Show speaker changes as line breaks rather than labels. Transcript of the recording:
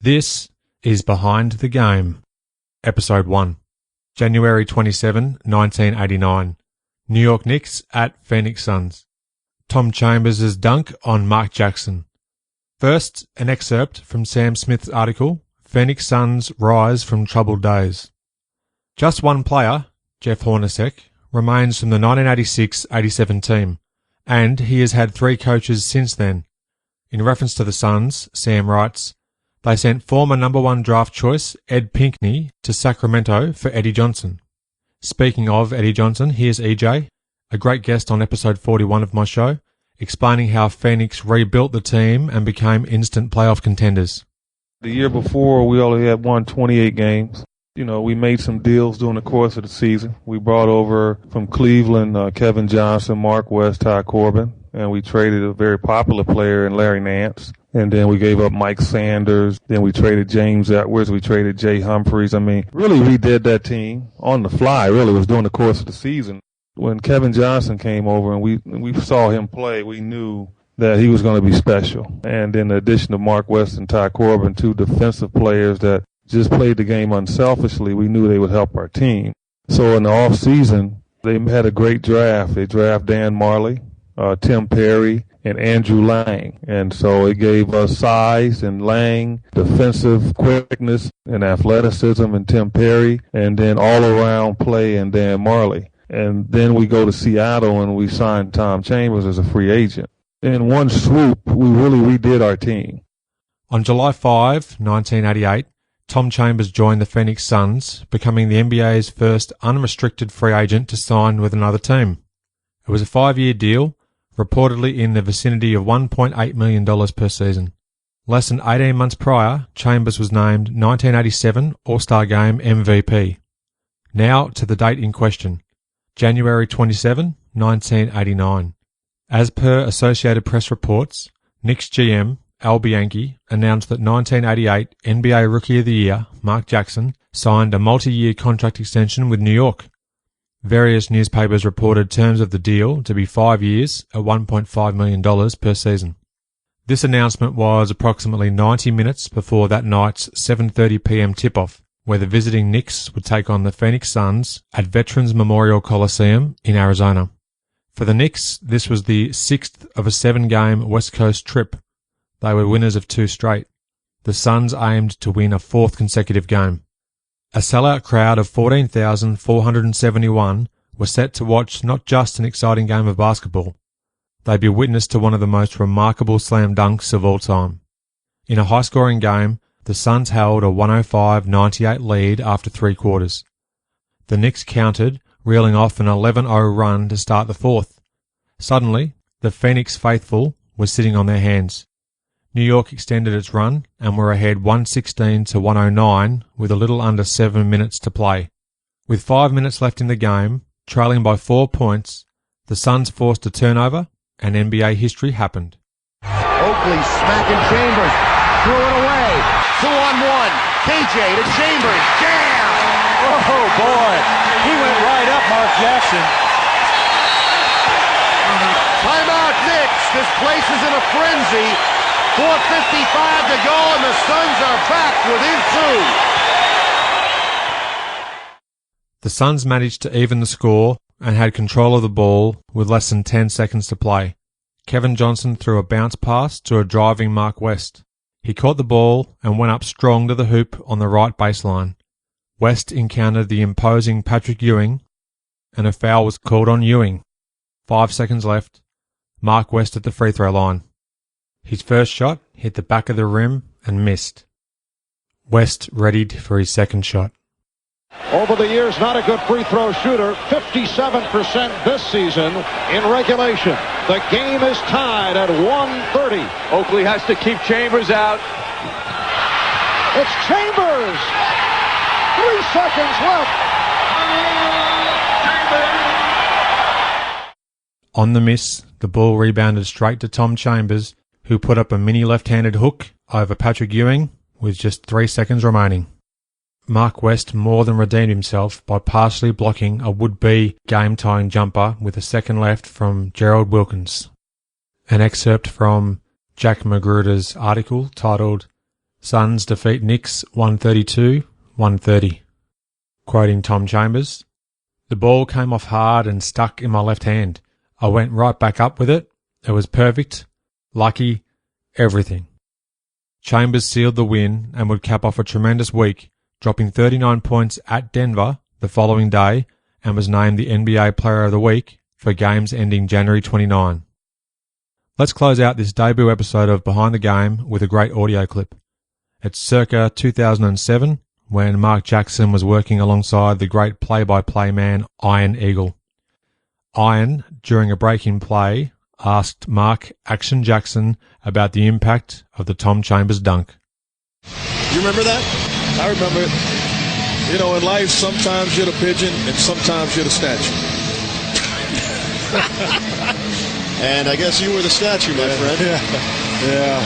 This is Behind the Game, Episode 1, January 27, 1989. New York Knicks at Phoenix Suns. Tom Chambers' dunk on Mark Jackson. First, an excerpt from Sam Smith's article, Phoenix Suns Rise from Troubled Days. Just one player, Jeff Hornacek, remains from the 1986-87 team, and he has had 3 coaches since then. In reference to the Suns, Sam writes, they sent former number 1 draft choice Ed Pinckney to Sacramento for Eddie Johnson. Speaking of Eddie Johnson, here's EJ, a great guest on episode 41 of my show, explaining how Phoenix rebuilt the team and became instant playoff contenders.
The year before, we only had won 28 games. We made some deals during the course of the season. We brought over from Cleveland Kevin Johnson, Mark West, Corbin, and we traded a very popular player in Larry Nance. And then we gave up Mike Sanders. Then we traded James Edwards. We traded Jay Humphries. Really redid that team on the fly, really. It was during the course of the season. When Kevin Johnson came over and we saw him play, we knew that he was going to be special. And in addition to Mark West and Ty Corbin, 2 defensive players that just played the game unselfishly, we knew they would help our team. So in the off season, they had a great draft. They drafted Dan Marley, Tim Perry, and Andrew Lang. And so it gave us size and Lang, defensive quickness and athleticism and Tim Perry, and then all-around play and Dan Marley. And then we go to Seattle and we signed Tom Chambers as a free agent. In one swoop, we really redid our team.
On July 5, 1988, Tom Chambers joined the Phoenix Suns, becoming the NBA's first unrestricted free agent to sign with another team. It was a 5-year deal, reportedly in the vicinity of $1.8 million per season. Less than 18 months prior, Chambers was named 1987 All-Star Game MVP. Now to the date in question, January 27, 1989. As per Associated Press reports, Knicks GM Al Bianchi announced that 1988 NBA Rookie of the Year Mark Jackson signed a multi-year contract extension with New York. Various newspapers reported terms of the deal to be 5 years at $1.5 million per season. This announcement was approximately 90 minutes before that night's 7:30 p.m. tip-off, where the visiting Knicks would take on the Phoenix Suns at Veterans Memorial Coliseum in Arizona. For the Knicks, this was the 6th of a 7-game West Coast trip. They were winners of 2 straight. The Suns aimed to win a 4th consecutive game. A sellout crowd of 14,471 were set to watch not just an exciting game of basketball. They'd be witness to one of the most remarkable slam dunks of all time. In a high-scoring game, the Suns held a 105-98 lead after 3 quarters. The Knicks countered, reeling off an 11-0 run to start the 4th. Suddenly, the Phoenix faithful was sitting on their hands. New York extended its run and were ahead 116-109 with a little under 7 minutes to play. With 5 minutes left in the game, trailing by 4 points, the Suns forced a turnover and NBA history happened.
Oakley smacking Chambers, threw it away, 2-on-1, KJ to Chambers, jam!
Oh boy, he went right up Mark Jackson.
Timeout Knicks, this place is in a frenzy. 4:55 to go, and the Suns are back within 2.
The Suns managed to even the score and had control of the ball with less than 10 seconds to play. Kevin Johnson threw a bounce pass to a driving Mark West. He caught the ball and went up strong to the hoop on the right baseline. West encountered the imposing Patrick Ewing, and a foul was called on Ewing. 5 seconds left. Mark West at the free throw line. His first shot hit the back of the rim and missed. West readied for his second shot.
Over the years, not a good free throw shooter. 57% this season in regulation. The game is tied at 130.
Oakley has to keep Chambers out.
It's Chambers! 3 seconds left.
On the miss, the ball rebounded straight to Tom Chambers, who put up a mini left-handed hook over Patrick Ewing with just 3 seconds remaining. Mark West more than redeemed himself by partially blocking a would-be game-tying jumper with a second left from Gerald Wilkins. An excerpt from Jack Magruder's article titled Suns defeat Knicks 132-130. Quoting Tom Chambers, "The ball came off hard and stuck in my left hand. I went right back up with it. It was perfect, lucky, everything." Chambers sealed the win and would cap off a tremendous week, dropping 39 points at Denver the following day, and was named the NBA Player of the Week for games ending January 29. Let's close out this debut episode of Behind the Game with a great audio clip. It's circa 2007, when Mark Jackson was working alongside the great play-by-play man Iron Eagle. Iron, during a break-in play, asked Mark Action Jackson about the impact of the Tom Chambers dunk.
You remember that? I remember it. You know, in life, sometimes you're the pigeon and sometimes you're the statue.
And I guess you were the statue, my friend.
Yeah.